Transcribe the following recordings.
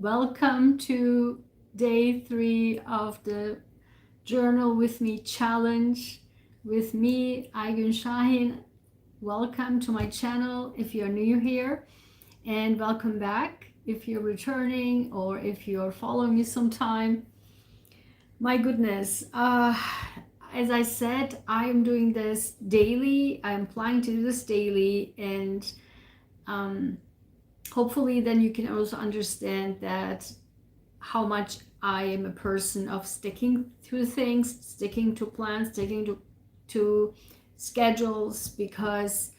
Welcome to day 3 of the Journal with Me challenge with me, Ayguen Sahin. Welcome to my channel if you're new here, and welcome back if you're returning or if you're following me sometime. My goodness, as I said, I am doing this daily. I'm planning to do this daily, and hopefully then you can also understand that how much I am a person of sticking to things, sticking to plans, sticking to schedules, because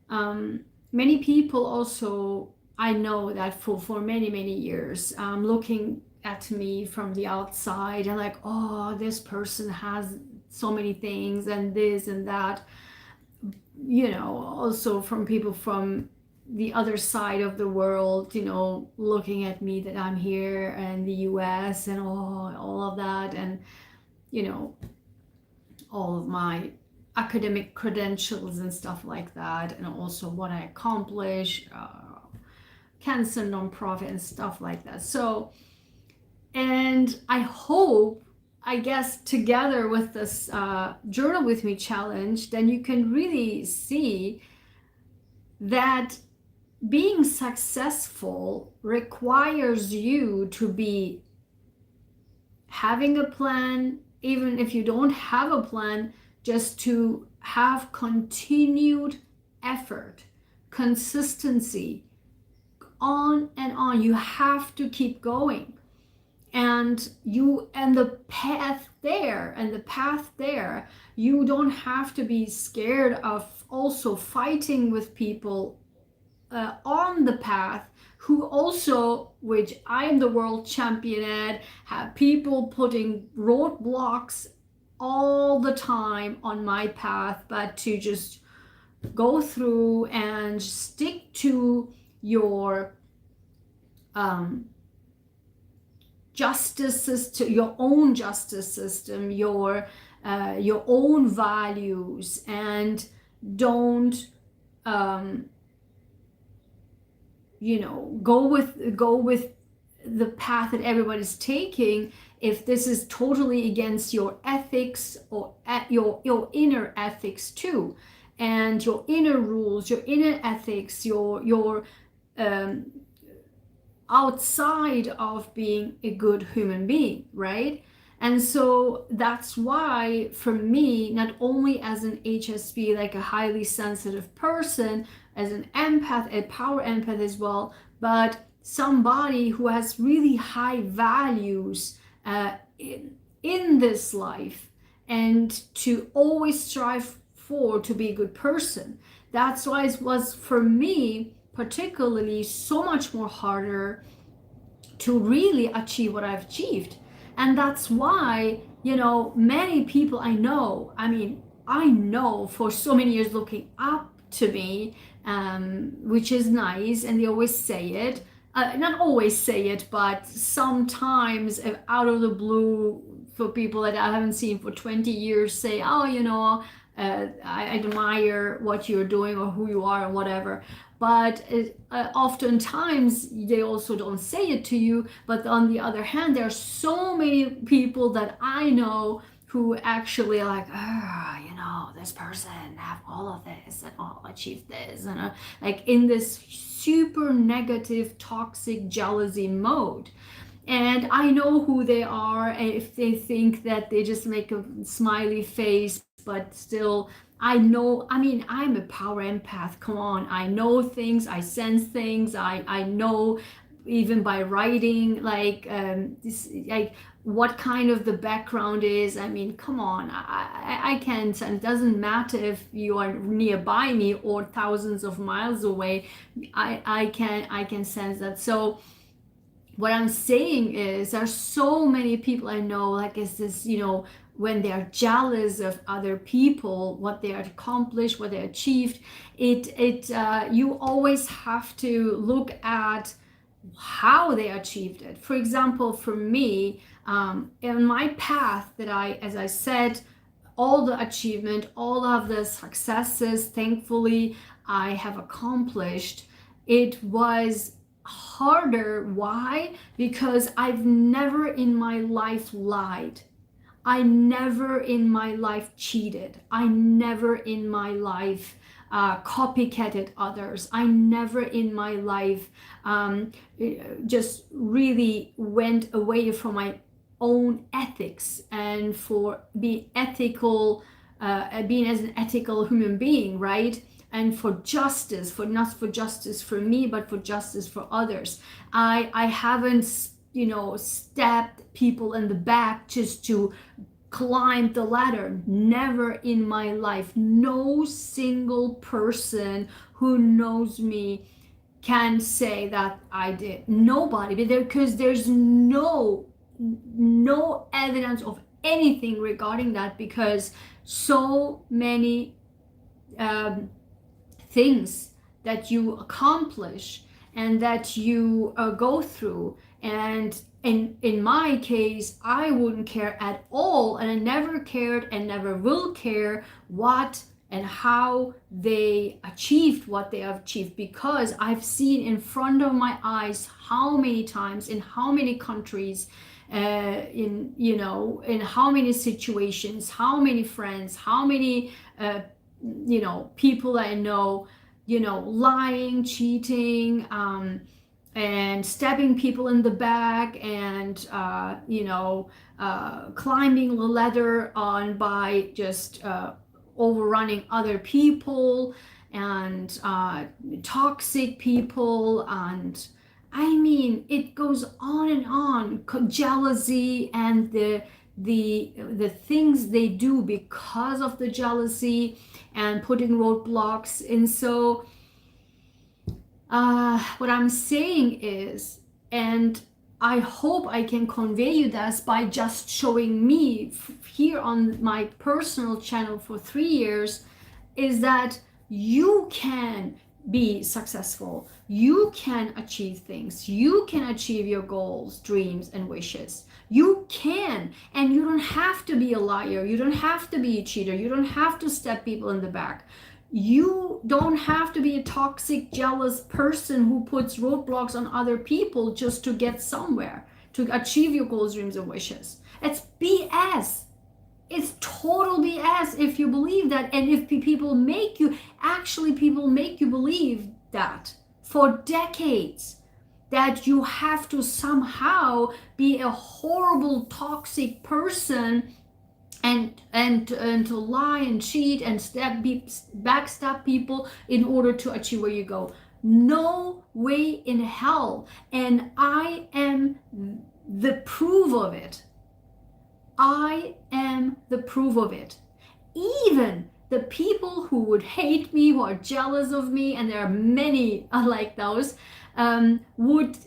many people also, I know that for many years, looking at me from the outside and like, oh, this person has so many things and this and that, also from people from the other side of the world, looking at me that I'm here in the US and all of that, and all of my academic credentials and stuff like that, and also what I accomplish, cancer nonprofit and stuff like that. So, and I hope, I guess, together with this Journal with Me challenge, then you can really see that being successful requires you to be having a plan, even if you don't have a plan, just to have continued effort, consistency, on and on. You have to keep going. And the path there, you don't have to be scared of also fighting with people on the path who also, which I am the world champion at, have people putting roadblocks all the time on my path, but to just go through and stick to your justice system, your own justice system, your own values, and don't go with the path that everybody's taking if this is totally against your ethics or your inner ethics too, and your inner rules, your inner ethics, your outside of being a good human being, right? And so that's why, for me, not only as an HSP, like a highly sensitive person, as an empath, a power empath as well, but somebody who has really high values in this life, and to always strive to be a good person. That's why it was, for me particularly, so much more harder to really achieve what I've achieved. And that's why, many people I know for so many years looking up to me, which is nice, and they always say it. Not always say it, but sometimes out of the blue, for people that I haven't seen for 20 years, say, oh, I admire what you're doing or who you are and whatever. But oftentimes they also don't say it to you. But on the other hand, there are so many people that I know who actually are like, this person have all of this and all achieve this, and like in this super negative, toxic jealousy mode. And I know who they are, and if they think that they just make a smiley face, but still, I'm a power empath. Come on, I know things, I sense things, I know, even by writing, like what kind of the background is. Come on, I can sense. It doesn't matter if you are nearby me or thousands of miles away. I can sense that. So what I'm saying is, there are so many people I know, like, is this, when they are jealous of other people, what they accomplished, what they achieved, you always have to look at how they achieved it. For example, for me, in my path that as I said, all the achievement, all of the successes, thankfully, I have accomplished, it was harder. Why? Because I've never in my life lied. I never in my life cheated. I never in my life copycatted others. I never in my life just really went away from my own ethics and for being ethical, being as an ethical human being, right? And for justice, for not for justice for me, but for justice for others. I haven't, you know, stabbed people in the back just to climb the ladder. Never in my life. No single person who knows me can say that I did. Nobody, because there's no evidence of anything regarding that, because so many things that you accomplish and that you go through, and in my case, I wouldn't care at all, and I never cared and never will care what and how they achieved what they have achieved, because I've seen in front of my eyes how many times in how many countries, in, you know, in how many situations, how many friends, how many you know, people I know, you know, lying, cheating, and stabbing people in the back, and you know, climbing the ladder on by just overrunning other people, and toxic people, and I mean, it goes on and on. Jealousy and the things they do because of the jealousy and putting roadblocks. And so what I'm saying is, and I hope I can convey you this by just showing me here on my personal channel for 3 years, is that you can be successful. You can achieve things. You can achieve your goals, dreams, and wishes. You can, and you don't have to be a liar. You don't have to be a cheater. You don't have to stab people in the back. You don't have to be a toxic, jealous person who puts roadblocks on other people just to get somewhere, to achieve your goals, dreams, and wishes. It's BS. It's total BS if you believe that, and if people make you, actually people make you believe that for decades, that you have to somehow be a horrible, toxic person and to lie and cheat and backstab people in order to achieve where you go. No way in hell. And I am the proof of it. I am the proof of it. Even the people who would hate me, who are jealous of me, and there are many like those, would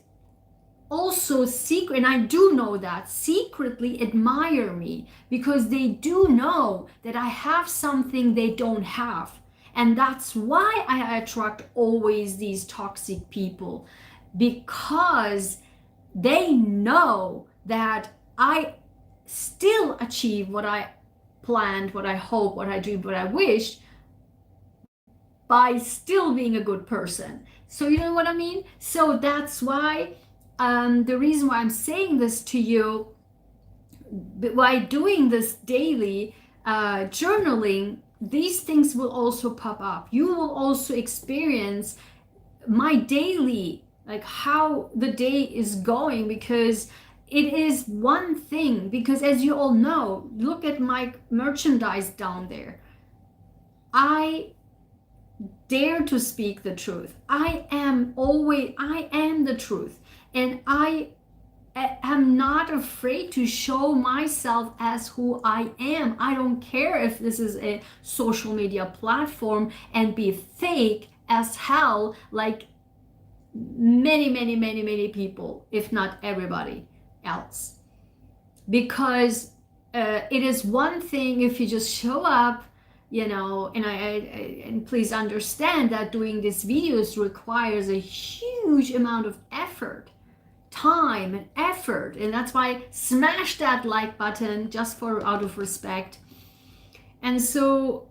also and I do know that, secretly admire me, because they do know that I have something they don't have. And that's why I attract always these toxic people, because they know that I still achieve what I planned, what I hope, what I dreamed, what I wished, by still being a good person. So you know what I mean? So that's why the reason why I'm saying this to you, by doing this daily journaling, these things will also pop up. You will also experience my daily, like how the day is going, because it is one thing. Because as you all know, look at my merchandise down there. I dare to speak the truth. I am the truth. And I am not afraid to show myself as who I am. I don't care if this is a social media platform and be fake as hell, like many people, if not everybody else. Because it is one thing if you just show up, you know, and please understand that doing these videos requires a huge amount of effort, time and effort, and that's why smash that like button just for out of respect. And so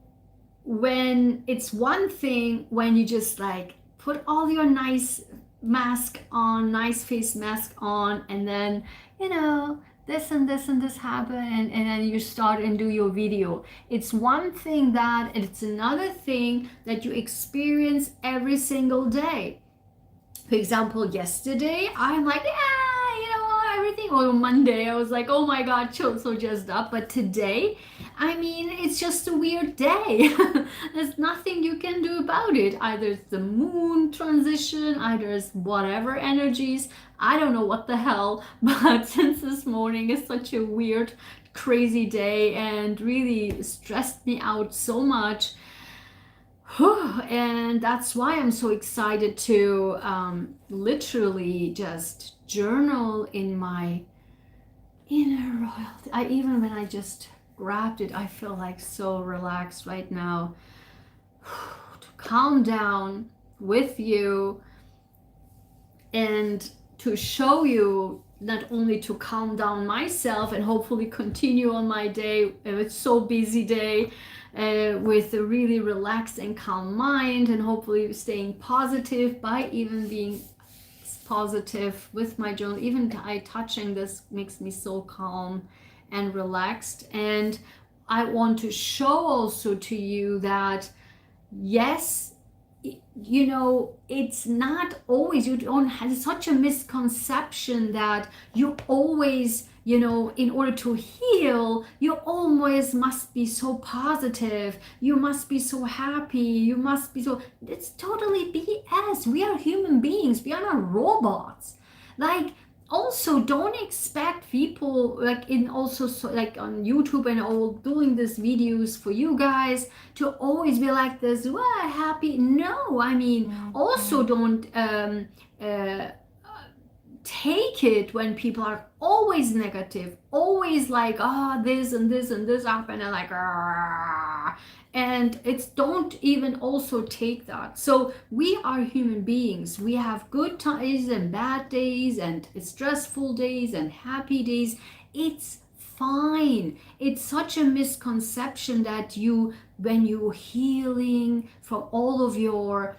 when it's one thing when you just like put all your nice mask on, nice face mask on, and then, you know, this and this and this happen, and then you start and do your video. It's one thing that, it's another thing that you experience every single day. For example, yesterday, I'm like, yeah, you know what, everything. Or Monday, I was like, oh my God, so jazzed up. But today, I mean, it's just a weird day. There's nothing you can do about it. Either it's the moon transition, either it's whatever energies. I don't know what the hell. But since this morning is such a weird, crazy day and really stressed me out so much. And that's why I'm so excited to literally just journal in my inner royalty. Even when I just grabbed it, I feel like so relaxed right now. To calm down with you and to show you, not only to calm down myself and hopefully continue on my day. It's so busy day. With a really relaxed and calm mind, and hopefully staying positive by even being positive with my journal. Even touching this makes me so calm and relaxed. And I want to show also to you that yes, you know, it's not always, you don't have such a misconception that you always, you know, in order to heal, you always must be so positive, you must be so happy, you must be so, it's totally BS. We are human beings, we are not robots. Like, also don't expect people like in also like on YouTube and all doing these videos for you guys to always be like this, well, happy. No, I mean, also don't take it when people are always negative, always like, oh, this and this and this happened, and like, argh. And it's, don't even also take that. So we are human beings. We have good days and bad days and stressful days and happy days. It's fine. It's such a misconception that you, when you're healing from all of your,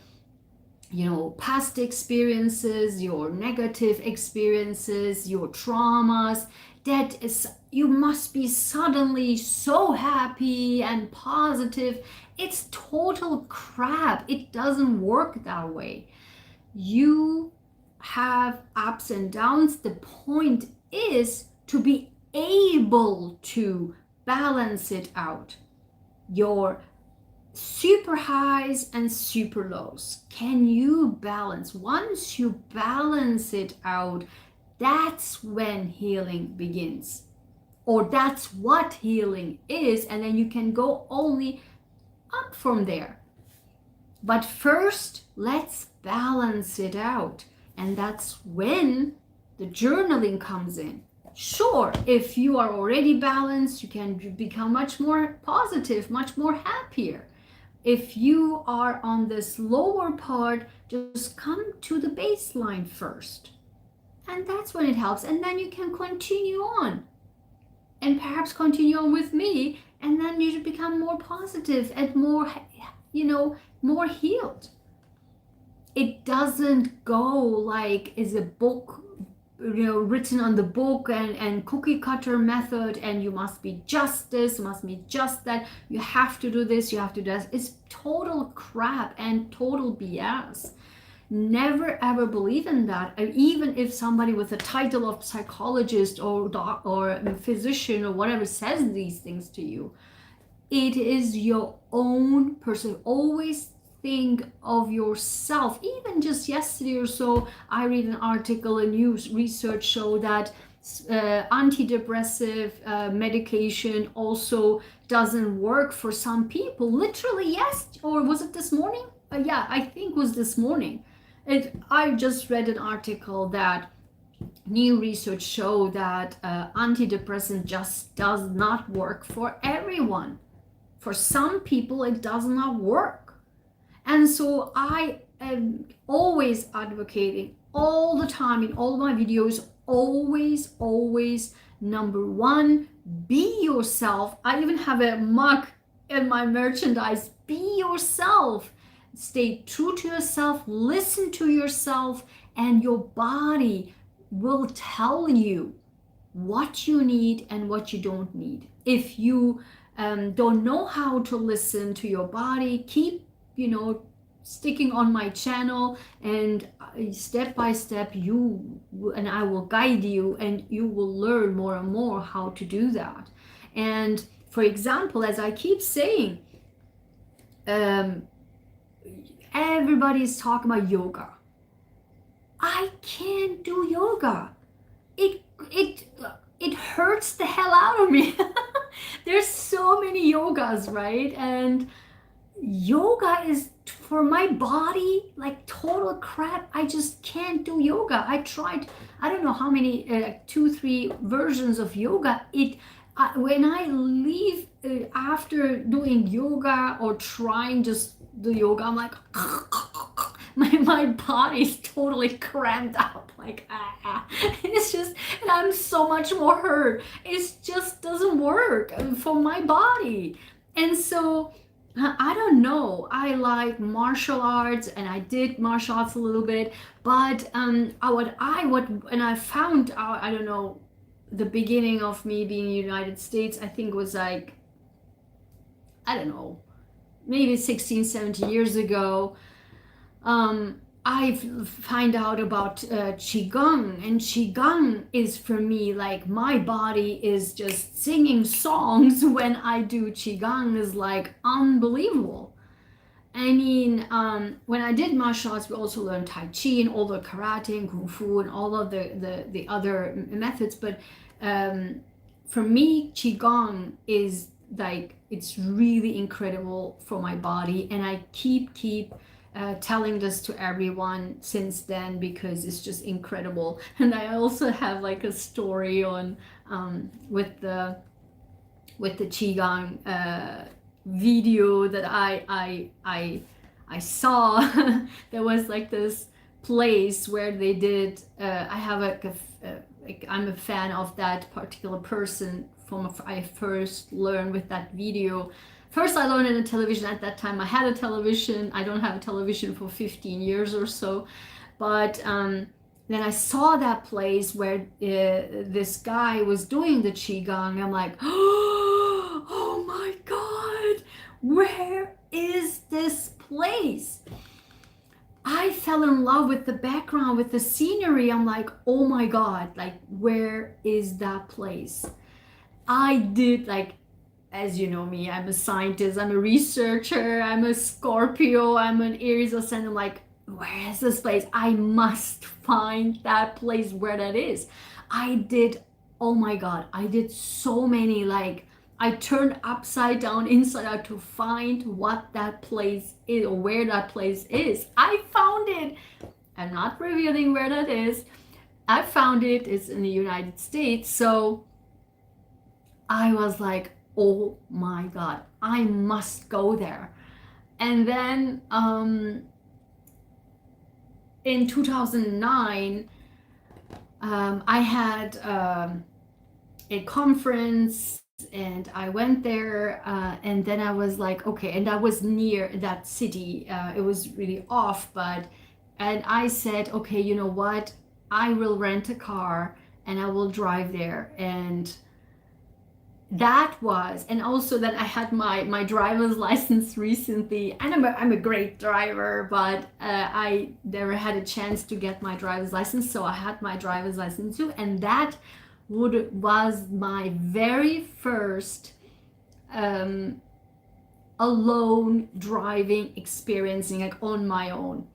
you know, past experiences, your negative experiences, your traumas, that is, you must be suddenly so happy and positive. It's total crap. It doesn't work that way. You have ups and downs. The point is to be able to balance it out. Your super highs and super lows. Can you balance? Once you balance it out, that's when healing begins. Or that's what healing is, and then you can go only up from there. But first, let's balance it out. And that's when the journaling comes in. Sure, if you are already balanced, you can become much more positive, much more happier. If you are on this lower part, just come to the baseline first. And that's when it helps. And then you can continue on. And perhaps continue on with me. And then you should become more positive and more, you know, more healed. It doesn't go like is a book, you know, written on the book and cookie cutter method, and you must be just this, must be just that, you have to do this, you have to do that. It's total crap and total BS. Never ever believe in that. Even if somebody with a title of psychologist or physician or whatever says these things to you, it is your own person. Always think of yourself. Even just yesterday or so, I read an article, a new research show that antidepressive medication also doesn't work for some people. Literally, yes. Or was it this morning? Yeah, I think it was this morning. I just read an article that new research show that antidepressant just does not work for everyone. For some people, it does not work. And so I am always advocating all the time in all my videos, always, number one, be yourself. I even have a mug in my merchandise. Be yourself. Stay true to yourself, listen to yourself, and your body will tell you what you need and what you don't need. If you don't know how to listen to your body, keep, sticking on my channel, and step by step I will guide you, and you will learn more and more how to do that. And for example, as I keep saying, everybody's talking about yoga. I can't do yoga. It hurts the hell out of me. There's so many yogas, right? And yoga is for my body like total crap. I just can't do yoga. I tried, I don't know how many, 2-3 versions of yoga. When I leave after doing yoga or trying just the yoga, I'm like, my body's totally cramped up, like it's just, and I'm so much more hurt. It just doesn't work for my body. And so I don't know, I like martial arts, and I did martial arts a little bit, but and I found out, I don't know, the beginning of me being in the United States, I think was like, I don't know, maybe 16, 17 years ago. I find out about Qigong, and Qigong is for me like my body is just singing songs when I do Qigong, is like unbelievable. I mean, when I did martial arts, we also learned Tai Chi and all the karate and Kung Fu and all of the other methods. But for me, Qigong is like, it's really incredible for my body. And I keep telling this to everyone since then, because it's just incredible. And I also have like a story on with the Qigong video that I saw. There was like this place where they did. I have like I'm a fan of that particular person from I first learned with that video. First, I learned in a television. At that time, I had a television. I don't have a television for 15 years or so. But then I saw that place where this guy was doing the Qigong. I'm like, oh my God, where is this place? I fell in love with the background, with the scenery. I'm like, oh my God, like, where is that place? I did, like, as you know me, I'm a scientist, I'm a researcher, I'm a Scorpio, I'm an Aries ascendant. I'm like, where is this place? I must find that place where that is. I did, oh my God, I did so many, like, I turned upside down, inside out to find what that place is, or where that place is. I found it. I'm not revealing where that is. I found it. It's in the United States. So I was like, oh my God, I must go there. And then in 2009, I had a conference, and I went there, and then I was like, okay, and I was near that city. It was really off, and I said, okay, you know what? I will rent a car and I will drive there. And and also that I had my driver's license recently, and I'm a great driver, but I never had a chance to get my driver's license, so I had my driver's license too, and that was my very first alone driving experiencing, like on my own.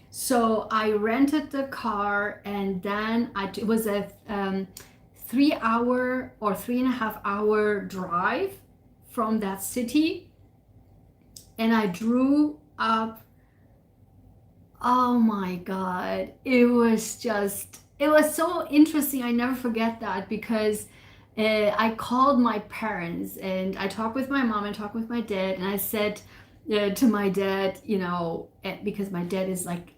So I rented the car, and then it was a 3-hour or 3.5-hour drive from that city, and I drew up. Oh my God, it was so interesting. I never forget that, because I called my parents, and I talked with my mom and talked with my dad, and I said to my dad, because my dad is like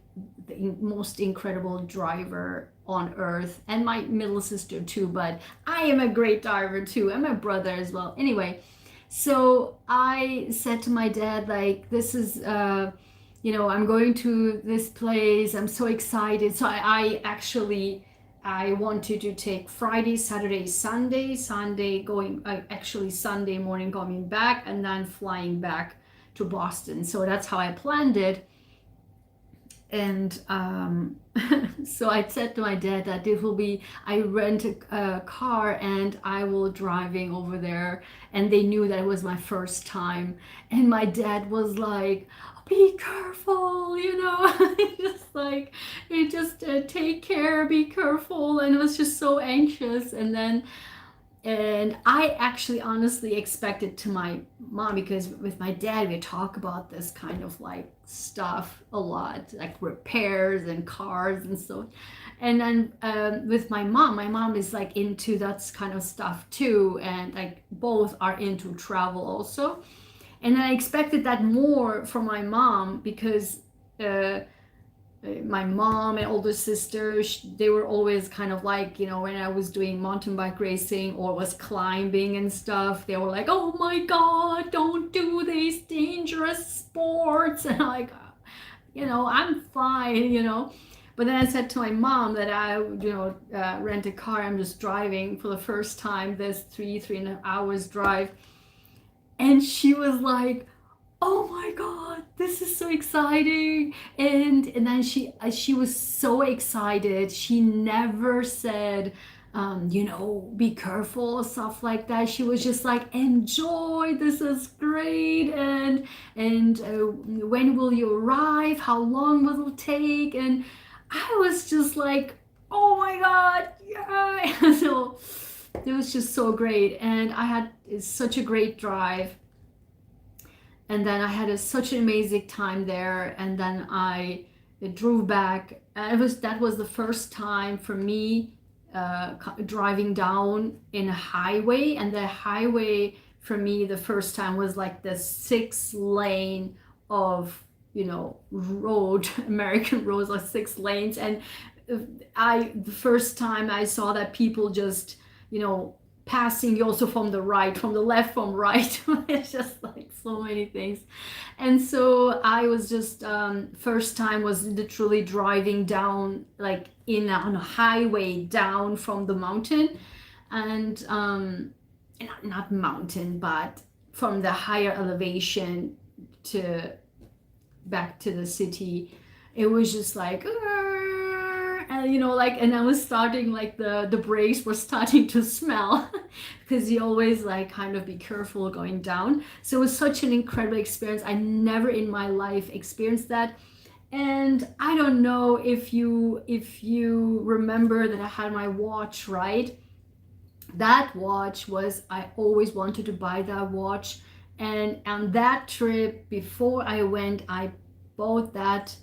the most incredible driver on earth, and my middle sister too, but I am a great driver too, and my brother as well. Anyway, so I said to my dad, like, this is you know, I'm going to this place, I'm so excited. So I actually, I wanted to take Friday, Saturday, Sunday going, actually Sunday morning coming back and then flying back to Boston. So that's how I planned it. And so I said to my dad that it will be, I rent a car and I will driving over there. And they knew that it was my first time. And my dad was like, be careful, you know, just like, it just take care, be careful. And I was just so anxious. And I actually honestly expected to my mom, because with my dad we talk about this kind of like stuff a lot, like repairs and cars and so. And then with my mom is like into that kind of stuff too, and like both are into travel also. And I expected that more from my mom, because my mom and older sister, they were always kind of like, you know, when I was doing mountain bike racing or was climbing and stuff, they were like, oh my God, don't do these dangerous sports. And I'm like, you know, I'm fine, you know. But then I said to my mom that I, you know, rent a car, I'm just driving for the first time, this 3.5 hours drive. And she was like, oh my God, this is so exciting. And then she was so excited. She never said, you know, be careful, stuff like that. She was just like, enjoy, this is great. And when will you arrive? How long will it take? And I was just like, oh my God, yeah. So it was just so great. And I had such a great drive. And then I had such an amazing time there. And then I drove back. That was the first time for me driving down in a highway. And the highway for me the first time was like the 6 lane of, you know, road, American roads, like 6 lanes. And the first time I saw that people just, you know, passing you also from the right, from the left, from right. It's just like so many things. And so I was just first time was literally driving down like on a highway down from the mountain. And not mountain, but from the higher elevation to back to the city. It was just like and you know, like, and I was starting like the brakes were starting to smell because you always like kind of be careful going down. So it was such an incredible experience. I never in my life experienced that. And I don't know if you remember that I had my watch, right? That watch was, I always wanted to buy that watch. And on that trip before I went, I bought that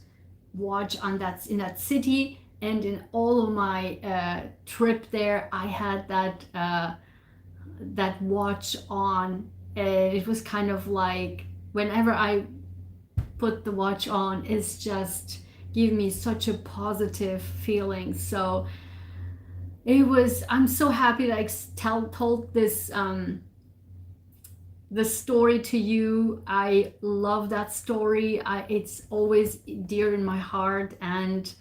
watch in that city. And in all of my trip there, I had that watch on. It was kind of like whenever I put the watch on, it's just give me such a positive feeling. So it was, I'm so happy that I told this the story to you. I love that story. It's always dear in my heart. And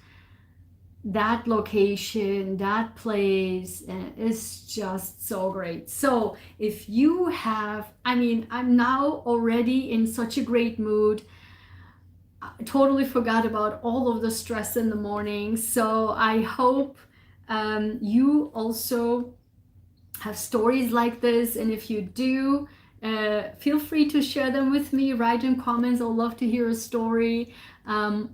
that location, that place is just so great. So if you have, I mean, I'm now already in such a great mood. I totally forgot about all of the stress in the morning. So I hope you also have stories like this. And if you do, feel free to share them with me, write in comments. I'd love to hear a story.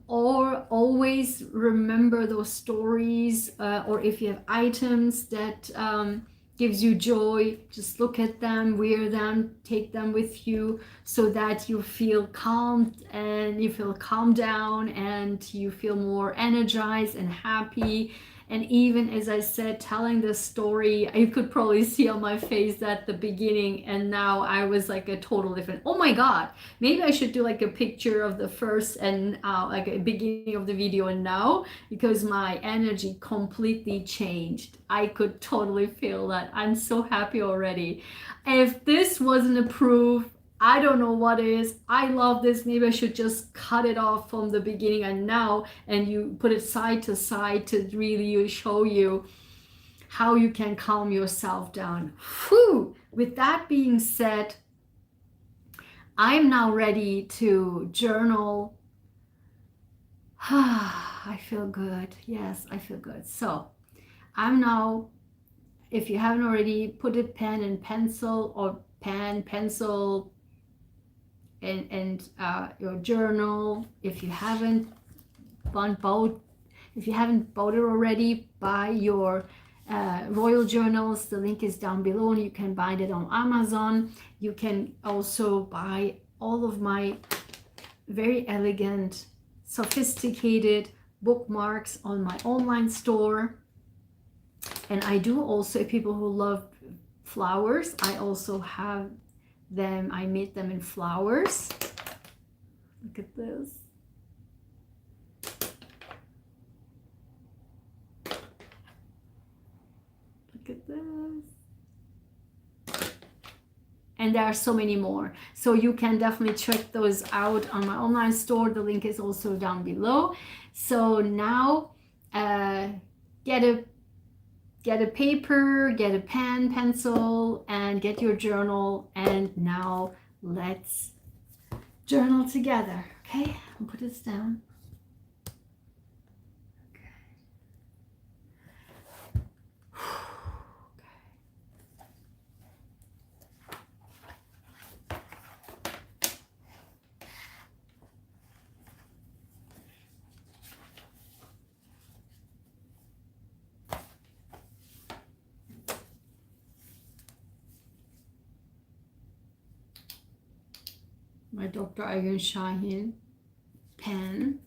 Or always remember those stories, or if you have items that gives you joy, just look at them, wear them, take them with you, so that you feel calm and you feel calmed down and you feel more energized and happy. And even as I said, telling this story, you could probably see on my face at the beginning, and now I was like a total different. Oh my God, maybe I should do like a picture of the first and like a beginning of the video and now, because my energy completely changed. I could totally feel that. I'm so happy already. If this wasn't a proof, I don't know what is. I love this. Maybe I should just cut it off from the beginning and now, and you put it side to side to really show you how you can calm yourself down. Whew. With that being said, I'm now ready to journal. I feel good. Yes, I feel good. So I'm now, if you haven't already, put a pen and pencil, or pen, pencil, and your journal. If you haven't bought it already, buy your royal journals. The link is down below, and you can buy it on Amazon. You can also buy all of my very elegant, sophisticated bookmarks on my online store. And I do also, people who love flowers, I also have them. I made them in flowers. Look at this. Look at this. And there are so many more. So you can definitely check those out on my online store. The link is also down below. So now get a paper, get a pen, pencil, and get your journal. And now let's journal together. Okay, I'll put this down. My Dr. Ayguen Sahin pen,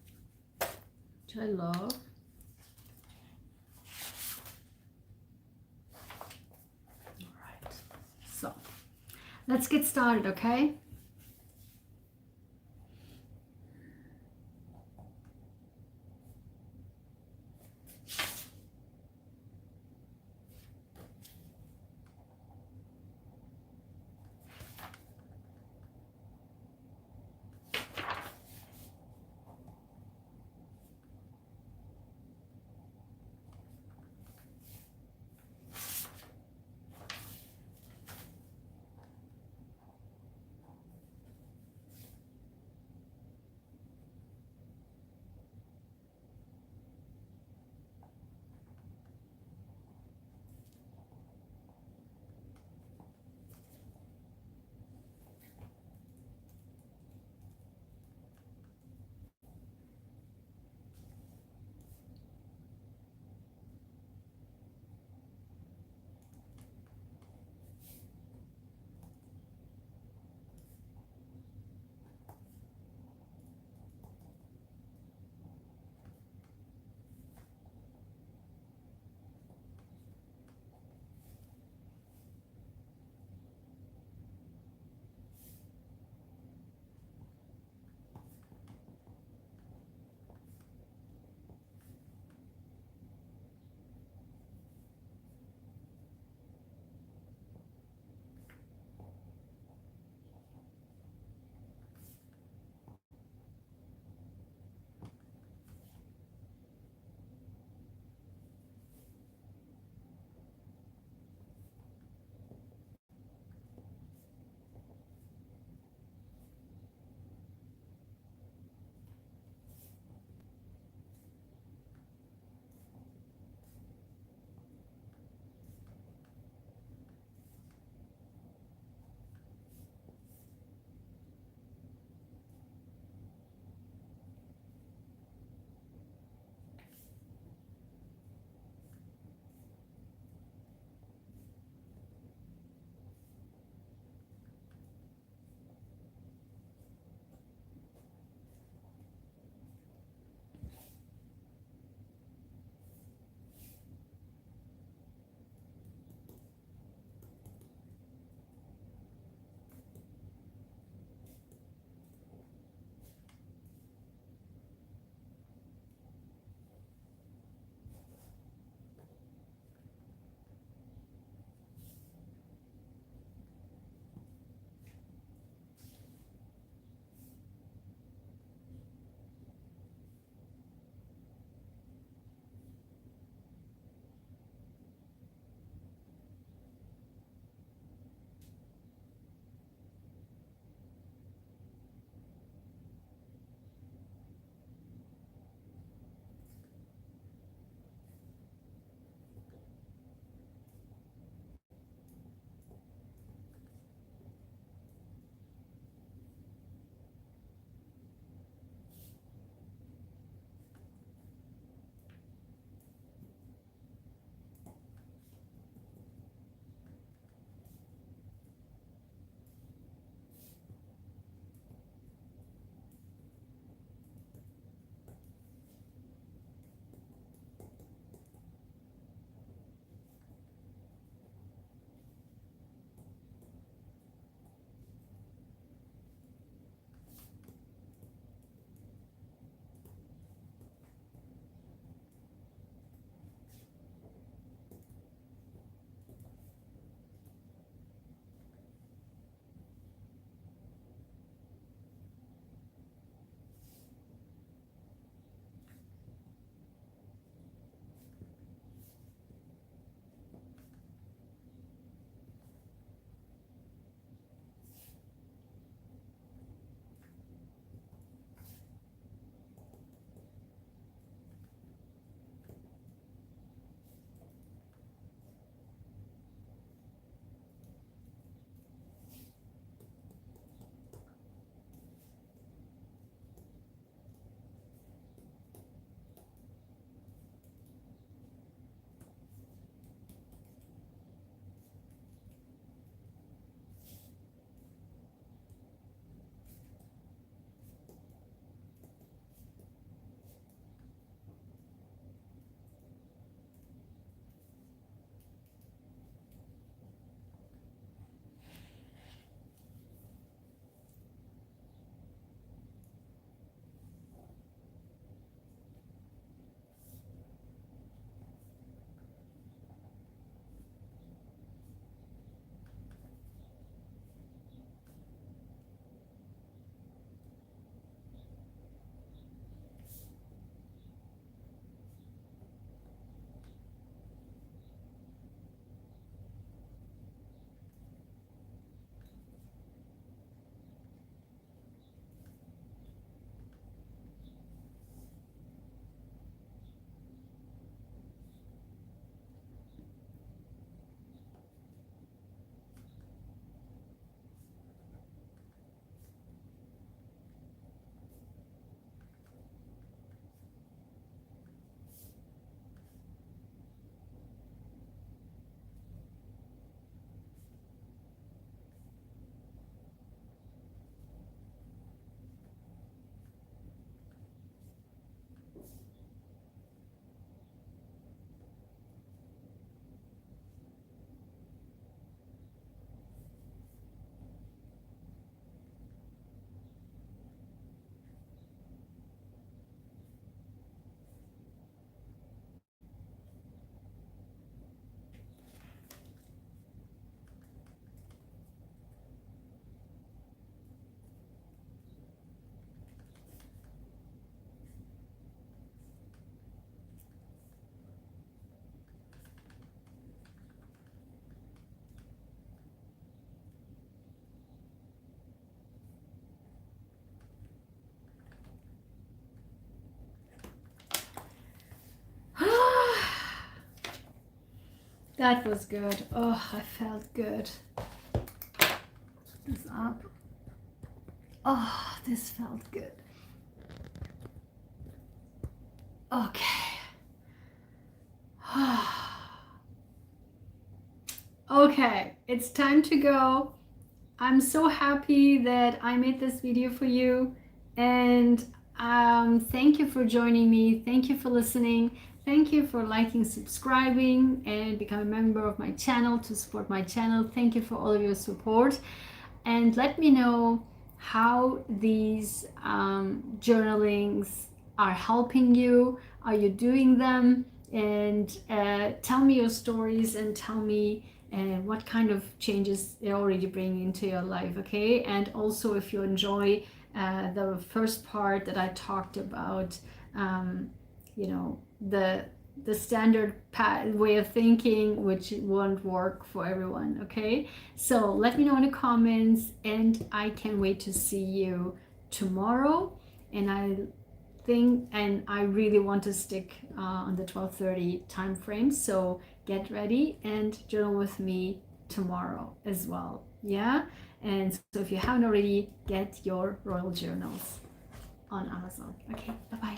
which I love. All right, so let's get started, okay? That was good. Oh, I felt good. This up. Oh, this felt good. Okay. Okay, it's time to go. I'm so happy that I made this video for you, and thank you for joining me. Thank you for listening. Thank you for liking, subscribing, and become a member of my channel to support my channel. Thank you for all of your support, and let me know how these journalings are helping you. Are you doing them? And tell me your stories and tell me what kind of changes they're already bringing into your life, okay? And also, if you enjoy the first part that I talked about, you know, the standard way of thinking, which won't work for everyone, okay? So let me know in the comments, and I can't wait to see you tomorrow. And I really want to stick on the 12:30 time frame, so get ready and journal with me tomorrow as well. Yeah, and so if you haven't already, get your royal journals on Amazon. Okay, bye bye.